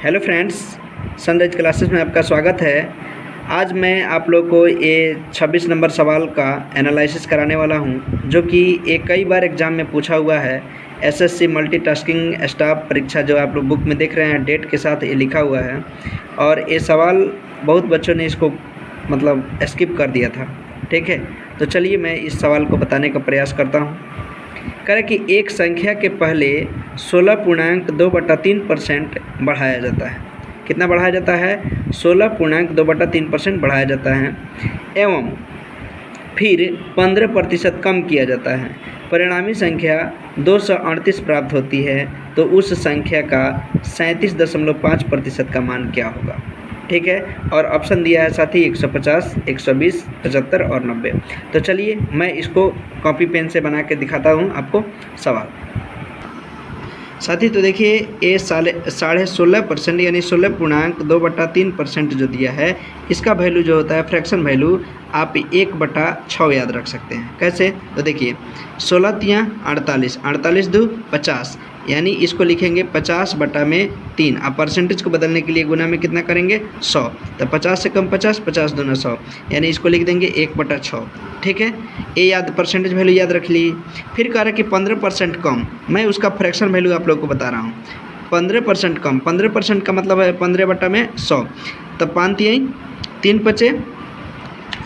Hello friends, sunrise classes में आपका स्वागत है। आज मैं आप लोग को ये 26 नंबर सवाल का एनालिसिस कराने वाला हूँ, जो कि एक कई बार एग्ज़ाम में पूछा हुआ है। एसएससी मल्टीटास्किंग स्टाफ परीक्षा जो आप लोग बुक में देख रहे हैं, डेट के साथ ये लिखा हुआ है। और ये सवाल बहुत बच्चों ने इसको मतलब स्किप कर दिया था। ठीक है, तो चलिए मैं इस सवाल को बताने का प्रयास करता हूँ। कह रहे कि एक संख्या के पहले 16.2/3% बढ़ाया जाता है। कितना बढ़ाया जाता है? 16.2/3% बढ़ाया जाता है एवं फिर 15% कम किया जाता है। परिणामी संख्या 238 प्राप्त होती है, तो उस संख्या का 37.5% का मान क्या होगा? ठीक है, और ऑप्शन दिया है साथी 150, 120, 75 और 90। तो चलिए मैं इसको कॉपी पेन से बना के दिखाता हूँ आपको सवाल। साथी तो देखिए, ये 16.5% यानी 16.2/3% जो दिया है, इसका वैल्यू जो होता है फ्रैक्शन वैल्यू आप 1/6 याद रख सकते हैं। कैसे? तो देखिए 16 × 48, 48 × 2 = 50, यानी इसको लिखेंगे 50/3। आप परसेंटेज को बदलने के लिए गुना में कितना करेंगे? 100। तो 50 से कम 50, 50 दूना 100, यानी इसको लिख देंगे 1/6। ठीक है, ये याद परसेंटेज वैल्यू याद रख ली। फिर कह रहा है कि 15% कम, मैं उसका फ्रैक्शन वैल्यू आप लोग को बता रहा हूँ। 15% कम, 15% का मतलब है 15/100। तो 5 × 3 =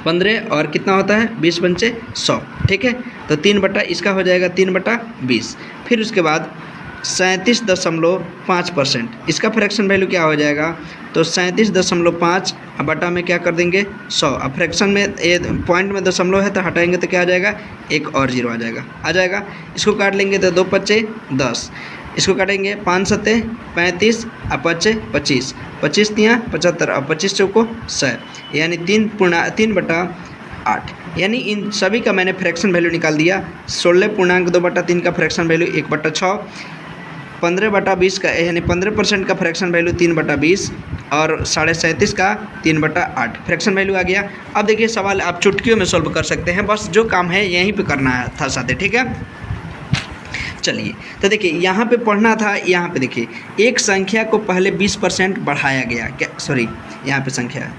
15 और कितना होता है? 20 × 5 = 100। ठीक है, तो 3 इसका हो जाएगा 3/20। फिर उसके बाद 37.5%, इसका फ्रैक्शन वैल्यू क्या हो जाएगा? तो 37.5 बटा में क्या कर देंगे? 100। अब फ्रैक्शन में ये पॉइंट में दशमलव है तो हटाएंगे तो क्या आ जाएगा? एक और जीरो आ जाएगा। इसको काट लेंगे तो 2 × 5 = 10। इसको काटेंगे 5 × 7 = 35 और 5 × 25, 25 × 3 = 75 और 25 × 4 = 100, यानी 3/8। यानी इन सभी का मैंने फ्रैक्शन वैल्यू निकाल दिया। 16.2/3 का फ्रैक्शन वैल्यू 1/6, 15/20 का यानी 15% का फ्रैक्शन वैल्यू 3/20 और 37.5 का 3/8 फ्रैक्शन वैल्यू आ गया। अब देखिए सवाल आप चुटकियों में सॉल्व कर सकते हैं, बस जो काम है यहीं पे करना था साथी। ठीक है, चलिए तो देखिए यहाँ पे पढ़ना था। यहाँ पे देखिए एक संख्या को पहले 20% बढ़ाया गया, क्या सॉरी यहाँ पे संख्या है।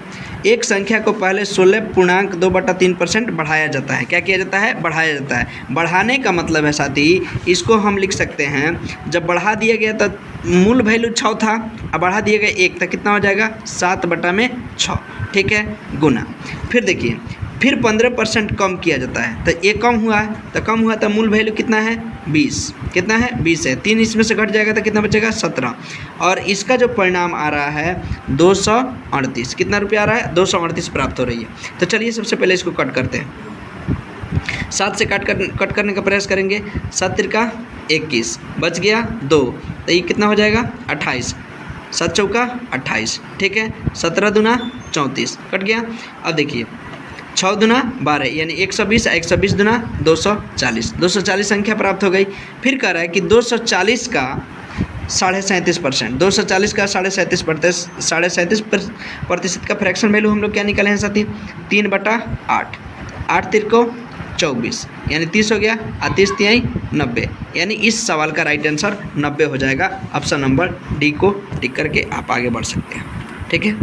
एक संख्या को पहले 16.2/3% बढ़ाया जाता है। क्या किया जाता है? बढ़ाया जाता है। बढ़ाने का मतलब है साथी, इसको हम लिख सकते हैं, जब बढ़ा दिया गया तो मूल वैल्यू 6 था, अब बढ़ा दिया गया 1, तो कितना हो जाएगा? 7/6। ठीक है, गुना। फिर देखिए फिर 15% कम किया जाता है, तो ये कम हुआ है, तो मूल वैल्यू कितना है? 20। कितना है? 20 है। 3 इसमें से घट जाएगा तो कितना बचेगा? 17। और इसका जो परिणाम आ रहा है 238। कितना रुपया आ रहा है? 238 प्राप्त हो रही है। तो चलिए सबसे पहले इसको कट करते हैं। 7 से कट करने का प्रयास करेंगे। 7 × 3 = 21, बच गया 2, तो ये कितना हो जाएगा? 28। 7 × 4 = 28। ठीक है, 17 दूना 34, कट गया। अब देखिए 6 दूना 12, यानी 120, 120 दूना 240, 240 संख्या प्राप्त हो गई। फिर कह रहा है कि 240 का 37.5%, 240 का 37.5% का फ्रैक्शन वैल्यू हम लोग क्या निकाले हैं साथी? 3/8, 8 × 3 = 24, यानी 30 हो गया, और 30 × 3 = 90, यानी इस सवाल का राइट आंसर 90 हो जाएगा। ऑप्शन नंबर डी को टिक करके आप आगे बढ़ सकते हैं। ठीक है।